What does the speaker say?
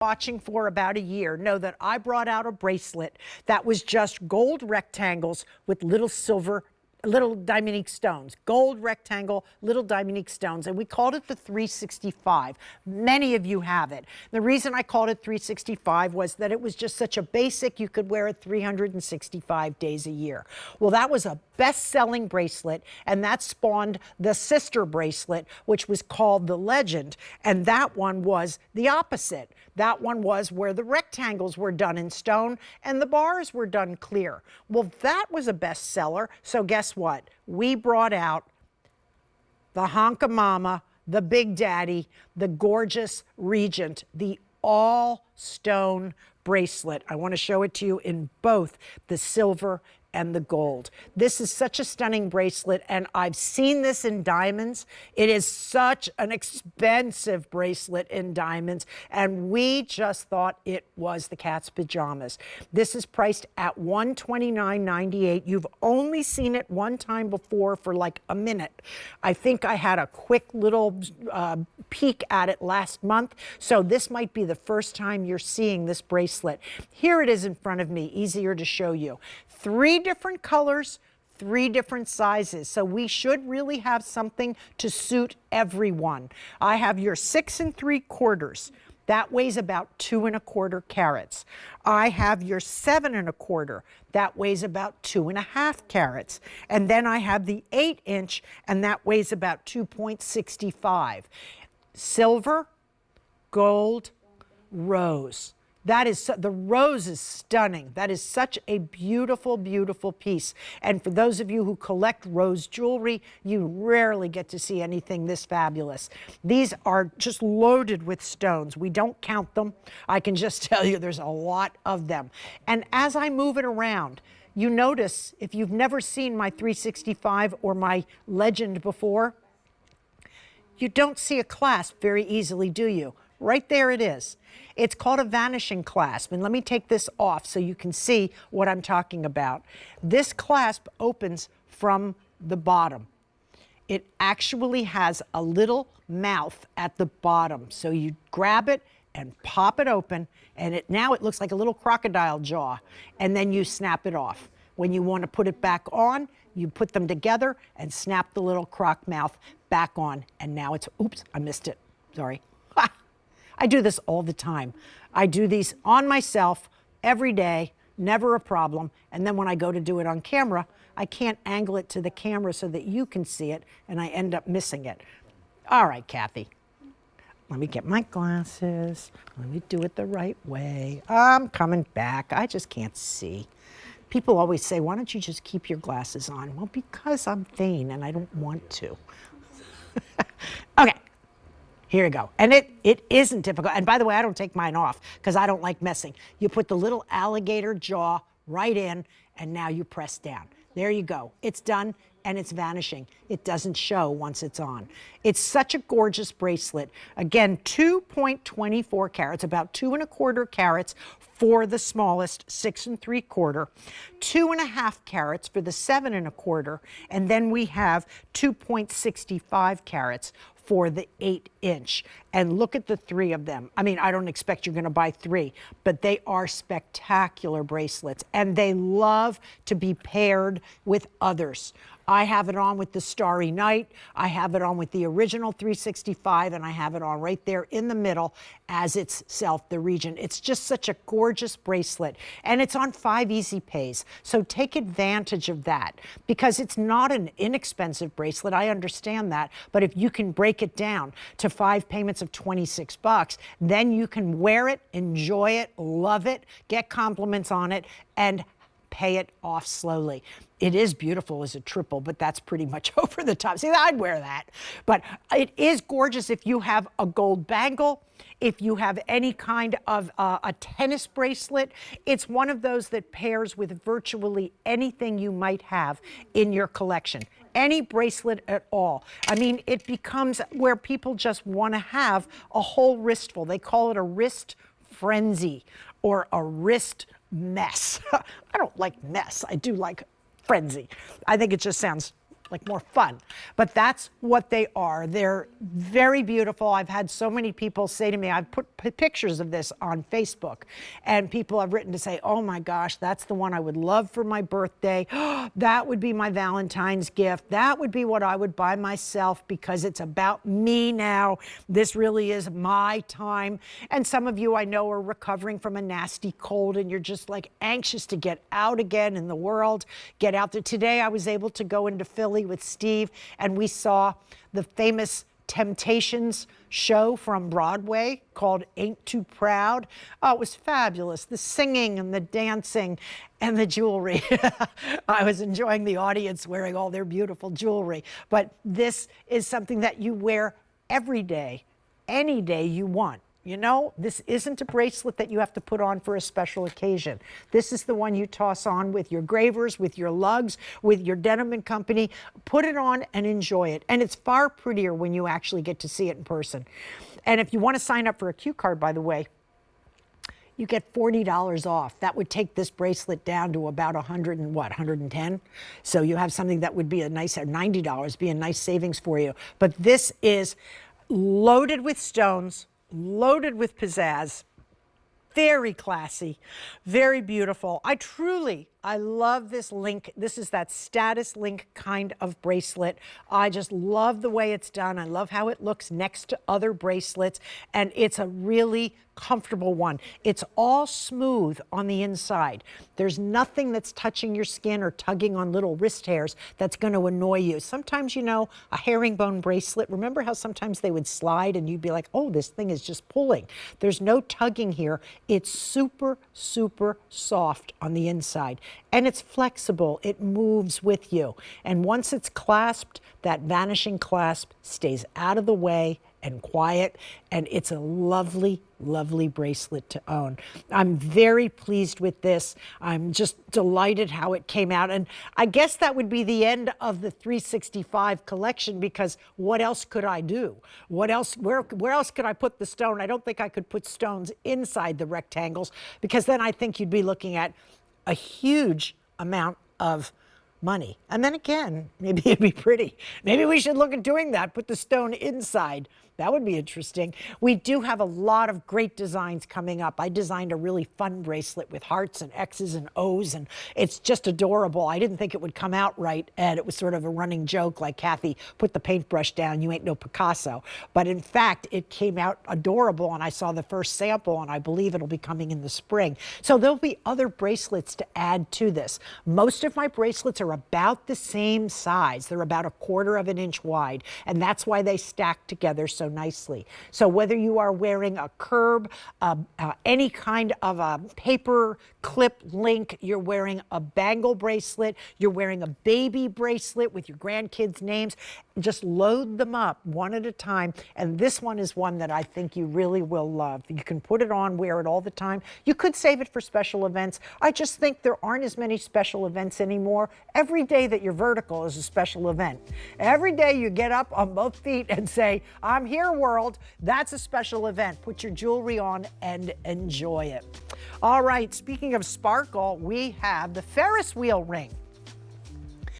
watching for about a year know that I brought out a bracelet that was just gold rectangles with little Diamonique stones, gold rectangle, little Diamonique stones, and we called it the 365. Many of you have it. The reason I called it 365 was that it was just such a basic, you could wear it 365 days a year. Well, that was a best-selling bracelet, and that spawned the sister bracelet, which was called the Legend, and that one was the opposite. That one was where the rectangles were done in stone and the bars were done clear. Well, that was a bestseller, so guess what? We brought out the Honka Mama, the Big Daddy, the gorgeous Regent, the all-stone bracelet. I want to show it to you in both the silver and the gold. This is such a stunning bracelet, and I've seen this in diamonds. It is such an expensive bracelet in diamonds, and we just thought it was the cat's pajamas. This is priced at $129.98. You've only seen it one time before for like a minute. I think I had a quick little peek at it last month, so this might be the first time you're seeing this bracelet. Here it is in front of me, easier to show you. 3 different colors, 3 different sizes. So we should really have something to suit everyone. I have your 6 3/4. That weighs about 2 1/4 carats. I have your 7 1/4. That weighs about 2 1/2 carats. And then I have the 8-inch, and that weighs about 2.65. Silver, gold, rose. That is, the rose is stunning. That is such a beautiful, beautiful piece. And for those of you who collect rose jewelry, you rarely get to see anything this fabulous. These are just loaded with stones. We don't count them. I can just tell you there's a lot of them. And as I move it around, you notice, if you've never seen my 365 or my Legend before, you don't see a clasp very easily, do you? Right there it is. It's called a vanishing clasp, and let me take this off so you can see what I'm talking about. This clasp opens from the bottom. It actually has a little mouth at the bottom, so you grab it and pop it open, and now it looks like a little crocodile jaw, and then you snap it off. When you want to put it back on, you put them together and snap the little croc mouth back on, and now it's, oops, I missed it, sorry. I do this all the time. I do these on myself every day, never a problem. And then when I go to do it on camera, I can't angle it to the camera so that you can see it, and I end up missing it. All right, Kathy, let me get my glasses. Let me do it the right way. I'm coming back. I just can't see. People always say, why don't you just keep your glasses on? Well, because I'm vain and I don't want to. Okay. Here you go. And it isn't difficult. And by the way, I don't take mine off because I don't like messing. You put the little alligator jaw right in, and now you press down. There you go. It's done, and it's vanishing. It doesn't show once it's on. It's such a gorgeous bracelet. Again, 2.24 carats, about 2 1/4 carats for the smallest, 6 3/4, 2 1/2 carats for the 7 1/4, and then we have 2.65 carats for the 8-inch. And look at the 3 of them. I mean, I don't expect you're gonna buy 3, but they are spectacular bracelets, and they love to be paired with others. I have it on with the Starry Night, I have it on with the original 365, and I have it on right there in the middle as itself, the Regent. It's just such a gorgeous bracelet, and it's on 5 easy pays. So take advantage of that, because it's not an inexpensive bracelet, I understand that, but if you can break it down to 5 payments of 26 bucks, then you can wear it, enjoy it, love it, get compliments on it, and pay it off slowly. It is beautiful as a triple, but that's pretty much over the top. See, I'd wear that. But it is gorgeous if you have a gold bangle, if you have any kind of a tennis bracelet. It's one of those that pairs with virtually anything you might have in your collection. Any bracelet at all. I mean, it becomes where people just want to have a whole wristful. They call it a wrist frenzy or a wrist mess. I don't like mess. I do like frenzy. I think it just sounds like more fun. But that's what they are. They're very beautiful. I've had so many people say to me, I've put pictures of this on Facebook, and people have written to say, oh my gosh, that's the one I would love for my birthday. That would be my Valentine's gift. That would be what I would buy myself because it's about me now. This really is my time. And some of you I know are recovering from a nasty cold and you're just like anxious to get out again in the world, get out there. Today I was able to go into Philly with Steve and we saw the famous Temptations show from Broadway called Ain't Too Proud. Oh, it was fabulous. The singing and the dancing and the jewelry. I was enjoying the audience wearing all their beautiful jewelry. But this is something that you wear every day, any day you want. You know, this isn't a bracelet that you have to put on for a special occasion. This is the one you toss on with your gravers, with your lugs, with your Denim & Company. Put it on and enjoy it. And it's far prettier when you actually get to see it in person. And if you want to sign up for a Q card, by the way, you get $40 off. That would take this bracelet down to about 110. So you have something that would be a nice, $90, be a nice savings for you. But this is loaded with stones, loaded with pizzazz, very classy, very beautiful. I love this link. This is that status link kind of bracelet. I just love the way it's done. I love how it looks next to other bracelets, and it's a really comfortable one. It's all smooth on the inside. There's nothing that's touching your skin or tugging on little wrist hairs that's going to annoy you. Sometimes, you know, a herringbone bracelet, remember how sometimes they would slide and you'd be like, oh, this thing is just pulling. There's no tugging here. It's super, super soft on the inside. And it's flexible. It moves with you. And once it's clasped, that vanishing clasp stays out of the way and quiet. And it's a lovely, lovely bracelet to own. I'm very pleased with this. I'm just delighted how it came out. And I guess that would be the end of the 365 collection, because what else could I do? What else, where else could I put the stone? I don't think I could put stones inside the rectangles, because then I think you'd be looking at a huge amount of money. And then again, maybe it'd be pretty. Maybe we should look at doing that, put the stone inside. That would be interesting. We do have a lot of great designs coming up. I designed a really fun bracelet with hearts and X's and O's, and it's just adorable. I didn't think it would come out right, and it was sort of a running joke like, Kathy, put the paintbrush down, you ain't no Picasso. But in fact, it came out adorable, and I saw the first sample, and I believe it'll be coming in the spring. So there'll be other bracelets to add to this. Most of my bracelets are about the same size. They're about 1/4 of an inch wide, and that's why they stack together so nicely. So whether you are wearing a curb, any kind of a paper clip link, you're wearing a bangle bracelet, you're wearing a baby bracelet with your grandkids' names, just load them up one at a time. And this one is one that I think you really will love. You can put it on, wear it all the time. You could save it for special events. I just think there aren't as many special events anymore. Every day that you're vertical is a special event. Every day you get up on both feet and say, I'm here, world. That's a special event. Put your jewelry on and enjoy it. All right, speaking of sparkle, we have the Ferris wheel ring.